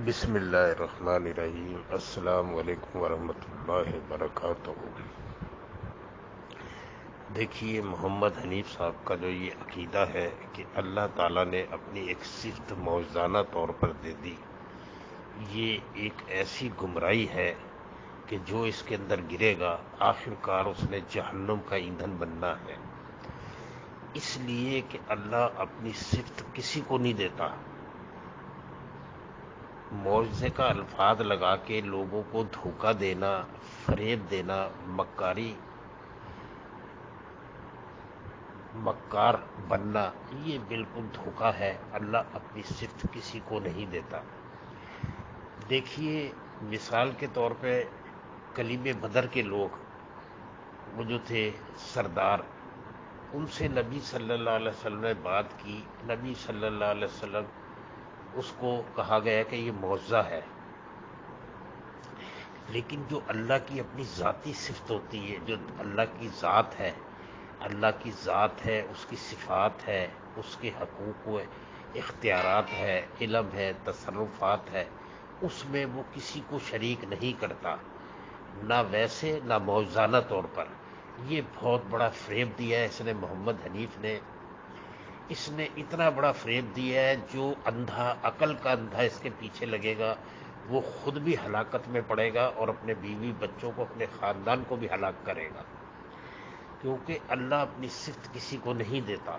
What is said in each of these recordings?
بسم اللہ الرحمن الرحیم۔ السلام علیکم ورحمۃ اللہ وبرکاتہ۔ دیکھیے، محمد حنیف صاحب کا جو یہ عقیدہ ہے کہ اللہ تعالیٰ نے اپنی ایک صفت موجزانہ طور پر دے دی، یہ ایک ایسی گمراہی ہے کہ جو اس کے اندر گرے گا آخر کار اس نے جہنم کا ایندھن بننا ہے۔ اس لیے کہ اللہ اپنی صفت کسی کو نہیں دیتا، معجزے کا الفاظ لگا کے لوگوں کو دھوکہ دینا، فریب دینا، مکار بننا، یہ بالکل دھوکہ ہے۔ اللہ اپنی صفت کسی کو نہیں دیتا۔ دیکھیے، مثال کے طور پہ کلیم بدر کے لوگ، وہ جو تھے سردار، ان سے نبی صلی اللہ علیہ وسلم نے بات کی۔ نبی صلی اللہ علیہ وسلم اس کو کہا گیا کہ یہ معجزہ ہے، لیکن جو اللہ کی اپنی ذاتی صفت ہوتی ہے، جو اللہ کی ذات ہے، اللہ کی ذات ہے، اس کی صفات ہے، اس کے حقوق و اختیارات ہے، علم ہے، تصرفات ہے، اس میں وہ کسی کو شریک نہیں کرتا، نہ ویسے نہ معجزانہ طور پر۔ یہ بہت بڑا فریب دیا ہے اس نے، محمد حنیف نے۔ اس نے اتنا بڑا فریب دیا ہے، جو اندھا، عقل کا اندھا اس کے پیچھے لگے گا وہ خود بھی ہلاکت میں پڑے گا اور اپنے بیوی بچوں کو، اپنے خاندان کو بھی ہلاک کرے گا، کیونکہ اللہ اپنی صفت کسی کو نہیں دیتا۔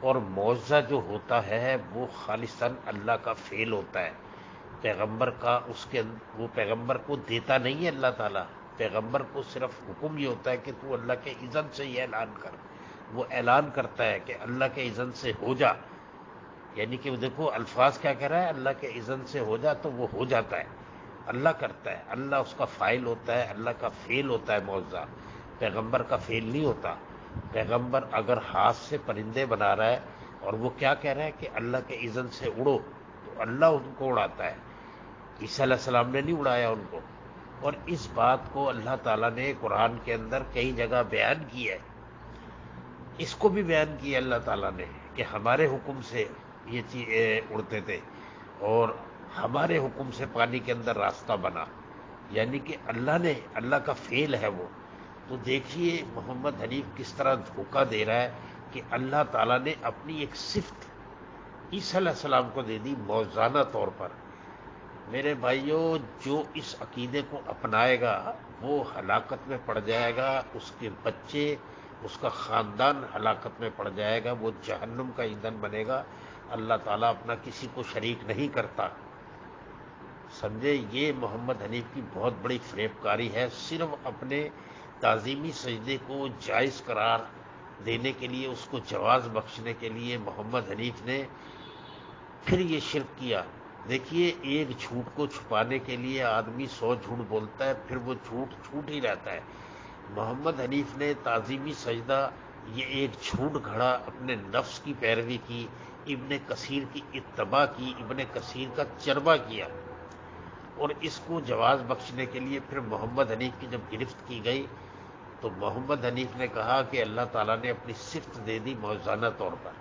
اور معجزہ جو ہوتا ہے وہ خالصاً اللہ کا فعل ہوتا ہے، پیغمبر کا، وہ پیغمبر کو دیتا نہیں ہے اللہ تعالیٰ۔ پیغمبر کو صرف حکم یہ ہوتا ہے کہ تو اللہ کے اذن سے یہ اعلان کر۔ وہ اعلان کرتا ہے کہ اللہ کے اذن سے ہو جا، یعنی کہ دیکھو الفاظ کیا کہہ رہا ہے، اللہ کے اذن سے ہو جا، تو وہ ہو جاتا ہے، اللہ کرتا ہے، اللہ اس کا فاعل ہوتا ہے، اللہ کا فعل ہوتا ہے معجزہ، پیغمبر کا فعل نہیں ہوتا۔ پیغمبر اگر ہاتھ سے پرندے بنا رہا ہے اور وہ کیا کہہ رہا ہے کہ اللہ کے اذن سے اڑو، تو اللہ ان کو اڑاتا ہے۔ عیسیٰ علیہ السلام نے نہیں اڑایا ان کو، اور اس بات کو اللہ تعالیٰ نے قرآن کے اندر کئی جگہ بیان کی ہے۔ اس کو بھی بیان کیا اللہ تعالیٰ نے کہ ہمارے حکم سے یہ چیز اڑتے تھے اور ہمارے حکم سے پانی کے اندر راستہ بنا، یعنی کہ اللہ کا فعل ہے وہ۔ تو دیکھیے محمد حنیف کس طرح دھوکہ دے رہا ہے کہ اللہ تعالیٰ نے اپنی ایک صفت عیسیٰ علیہ السلام کو دے دی موجزانہ طور پر۔ میرے بھائیوں، جو اس عقیدے کو اپنائے گا وہ ہلاکت میں پڑ جائے گا، اس کے بچے، اس کا خاندان ہلاکت میں پڑ جائے گا، وہ جہنم کا ایندھن بنے گا۔ اللہ تعالیٰ اپنا کسی کو شریک نہیں کرتا، سمجھے؟ یہ محمد حنیف کی بہت بڑی فریب کاری ہے۔ صرف اپنے تعظیمی سجدے کو جائز قرار دینے کے لیے، اس کو جواز بخشنے کے لیے محمد حنیف نے پھر یہ شرک کیا۔ دیکھیے، ایک جھوٹ کو چھپانے کے لیے آدمی 100 جھوٹ بولتا ہے، پھر وہ جھوٹ ہی رہتا ہے۔ محمد حنیف نے تعظیمی سجدہ، یہ ایک جھوٹ گھڑا، اپنے نفس کی پیروی کی، ابن کثیر کی اتباع کی، ابن کثیر کا چربہ کیا، اور اس کو جواز بخشنے کے لیے پھر محمد حنیف کی جب گرفت کی گئی تو محمد حنیف نے کہا کہ اللہ تعالیٰ نے اپنی صفت دے دی موجزانہ طور پر۔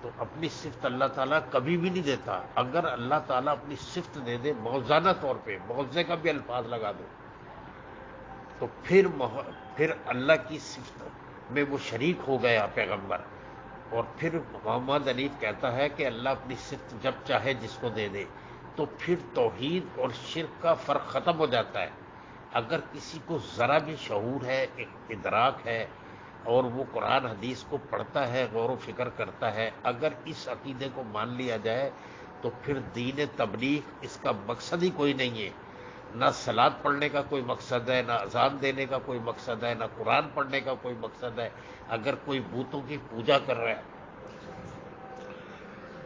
تو اپنی صفت اللہ تعالیٰ کبھی بھی نہیں دیتا۔ اگر اللہ تعالیٰ اپنی صفت دے دے موجزانہ طور پہ، معجزے کا بھی الفاظ لگا دو، تو پھر اللہ کی صفت میں وہ شریک ہو گیا پیغمبر۔ اور پھر محمد حنیف کہتا ہے کہ اللہ اپنی صفت جب چاہے جس کو دے دے، تو پھر توحید اور شرک کا فرق ختم ہو جاتا ہے۔ اگر کسی کو ذرا بھی شعور ہے، ادراک ہے، اور وہ قرآن حدیث کو پڑھتا ہے، غور و فکر کرتا ہے، اگر اس عقیدے کو مان لیا جائے تو پھر دین تبلیغ اس کا مقصد ہی کوئی نہیں ہے۔ نہ صلاۃ پڑھنے کا کوئی مقصد ہے، نہ اذان دینے کا کوئی مقصد ہے، نہ قرآن پڑھنے کا کوئی مقصد ہے۔ اگر کوئی بتوں کی پوجا کر رہا ہے،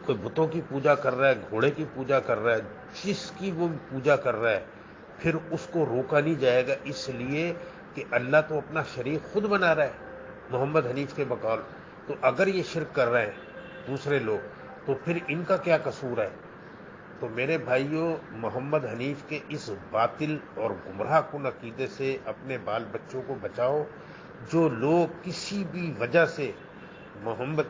کوئی بتوں کی پوجا کر رہا ہے، گھوڑے کی پوجا کر رہا ہے، جس کی وہ پوجا کر رہا ہے، پھر اس کو روکا نہیں جائے گا، اس لیے کہ اللہ تو اپنا شریک خود بنا رہا ہے محمد حنیف کے بقول۔ تو اگر یہ شرک کر رہے ہیں دوسرے لوگ، تو پھر ان کا کیا قصور ہے؟ تو میرے بھائیوں، محمد حنیف کے اس باطل اور گمراہ کن عقیدے سے اپنے بال بچوں کو بچاؤ۔ جو لوگ کسی بھی وجہ سے محمد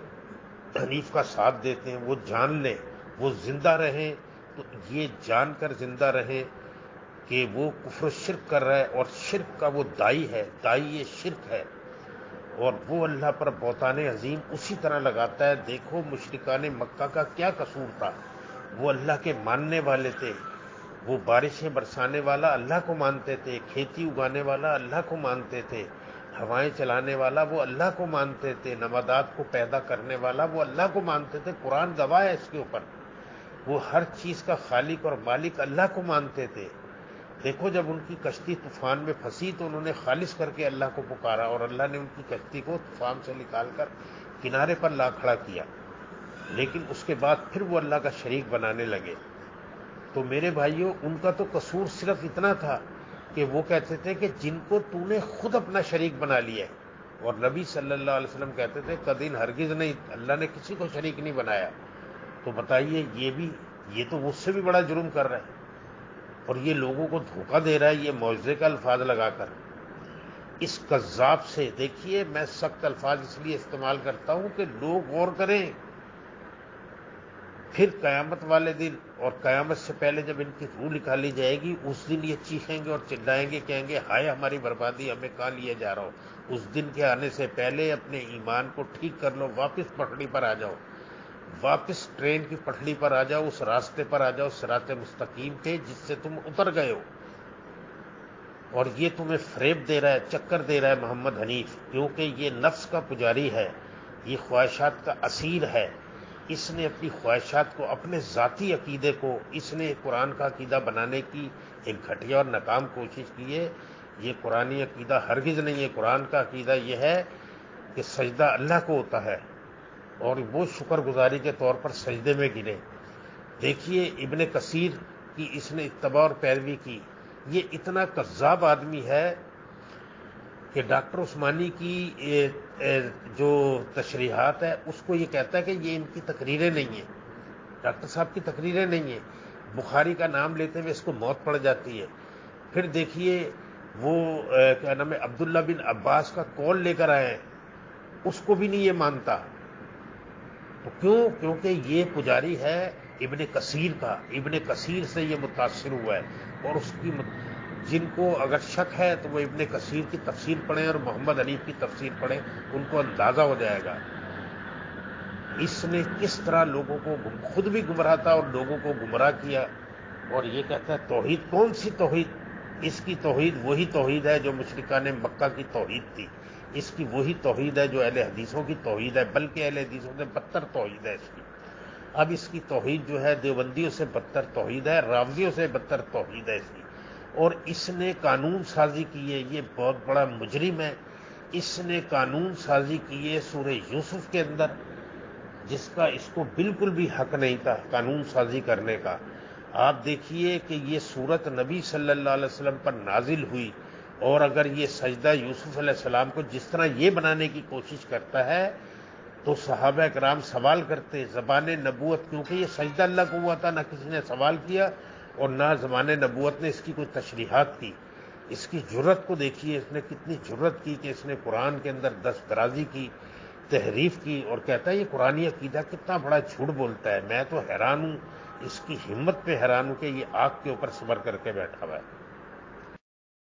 حنیف کا ساتھ دیتے ہیں وہ جان لیں، وہ زندہ رہیں تو یہ جان کر زندہ رہے کہ وہ کفر و شرک کر رہا ہے اور شرک کا وہ دائی ہے، دائی یہ شرک ہے، اور وہ اللہ پر بہتان عظیم اسی طرح لگاتا ہے۔ دیکھو مشرکان مکہ کا کیا قصور تھا، وہ اللہ کے ماننے والے تھے، وہ بارشیں برسانے والا اللہ کو مانتے تھے، کھیتی اگانے والا اللہ کو مانتے تھے، ہوائیں چلانے والا وہ اللہ کو مانتے تھے، نباتات کو پیدا کرنے والا وہ اللہ کو مانتے تھے۔ قرآن گواہ ہے اس کے اوپر، وہ ہر چیز کا خالق اور مالک اللہ کو مانتے تھے۔ دیکھو جب ان کی کشتی طوفان میں پھنسی تو انہوں نے خالص کر کے اللہ کو پکارا، اور اللہ نے ان کی کشتی کو طوفان سے نکال کر کنارے پر لا کھڑا کیا، لیکن اس کے بعد پھر وہ اللہ کا شریک بنانے لگے۔ تو میرے بھائیوں، ان کا تو قصور صرف اتنا تھا کہ وہ کہتے تھے کہ جن کو تو نے خود اپنا شریک بنا لیا ہے، اور نبی صلی اللہ علیہ وسلم کہتے تھے کدین ہرگز نہیں، اللہ نے کسی کو شریک نہیں بنایا۔ تو بتائیے یہ تو مجھ سے بھی بڑا جرم کر رہا ہے، اور یہ لوگوں کو دھوکہ دے رہا ہے یہ معجزے کا الفاظ لگا کر۔ اس کذاب سے دیکھیے، میں سخت الفاظ اس لیے استعمال کرتا ہوں کہ لوگ غور کریں۔ پھر قیامت والے دن اور قیامت سے پہلے جب ان کی روح نکالی جائے گی، اس دن یہ چیخیں گے اور چلائیں گے، کہیں گے ہائے ہماری بربادی، ہمیں کہاں لیا جا رہا ہو۔ اس دن کے آنے سے پہلے اپنے ایمان کو ٹھیک کر لو، واپس پٹڑی پر آ جاؤ، واپس ٹرین کی پٹڑی پر آ جاؤ، اس راستے پر آ جاؤ صراط مستقیم پہ جس سے تم اتر گئے ہو۔ اور یہ تمہیں فریب دے رہا ہے، چکر دے رہا ہے محمد حنیف، کیونکہ یہ نفس کا پجاری ہے، یہ خواہشات کا اسیر ہے۔ اس نے اپنی خواہشات کو، اپنے ذاتی عقیدے کو، اس نے قرآن کا عقیدہ بنانے کی ایک گھٹیا اور ناکام کوشش کی ہے۔ یہ قرآنی عقیدہ ہرگز نہیں ہے۔ قرآن کا عقیدہ یہ ہے کہ سجدہ اللہ کو ہوتا ہے، اور وہ شکر گزاری کے طور پر سجدے میں گرے۔ دیکھیے ابن کثیر کی اس نے اتباع اور پیروی کی۔ یہ اتنا کذاب آدمی ہے کہ ڈاکٹر عثمانی کی جو تشریحات ہے اس کو یہ کہتا ہے کہ یہ ان کی تقریریں نہیں ہیں، ڈاکٹر صاحب کی تقریریں نہیں ہیں۔ بخاری کا نام لیتے ہوئے اس کو موت پڑ جاتی ہے۔ پھر دیکھیے وہ کیا نام ہے، عبداللہ بن عباس کا قول لے کر آئے ہیں، اس کو بھی نہیں یہ مانتا۔ تو کیونکہ یہ پجاری ہے ابن کثیر کا، ابن کثیر سے یہ متاثر ہوا ہے، اور اس کی جن کو اگر شک ہے تو وہ ابن کثیر کی تفسیر پڑھیں اور محمد حنیف کی تفسیر پڑھیں، ان کو اندازہ ہو جائے گا اس نے کس طرح لوگوں کو خود بھی گمراہ تھا اور لوگوں کو گمراہ کیا۔ اور یہ کہتا ہے توحید، کون سی توحید؟ اس کی توحید وہی توحید ہے جو مشرکان مکہ کی توحید تھی، اس کی وہی توحید ہے جو اہل حدیثوں کی توحید ہے، بلکہ اہل حدیثوں سے بدتر توحید ہے اس کی۔ اب اس کی توحید جو ہے دیوبندیوں سے بدتر توحید ہے، راویوں سے بدتر توحید ہے اس کی۔ اور اس نے قانون سازی کی ہے، یہ بہت بڑا مجرم ہے۔ اس نے قانون سازی کی ہے سورہ یوسف کے اندر، جس کا اس کو بالکل بھی حق نہیں تھا قانون سازی کرنے کا۔ آپ دیکھیے کہ یہ سورت نبی صلی اللہ علیہ وسلم پر نازل ہوئی، اور اگر یہ سجدہ یوسف علیہ السلام کو جس طرح یہ بنانے کی کوشش کرتا ہے تو صحابہ کرام سوال کرتے، زبان نبوت، کیونکہ یہ سجدہ اللہ کو ہوا تھا، نہ کسی نے سوال کیا اور نہ زبان نبوت نے اس کی کوئی تشریحات کی۔ اس کی جرت کو دیکھیے، اس نے کتنی جرت کی کہ اس نے قرآن کے اندر دست درازی کی، تحریف کی، اور کہتا ہے یہ قرآنی عقیدہ کتنا بڑا جھوٹ بولتا ہے۔ میں تو حیران ہوں، اس کی ہمت پہ حیران ہوں کہ یہ آگ کے اوپر صبر کر کے بیٹھا ہوا ہے۔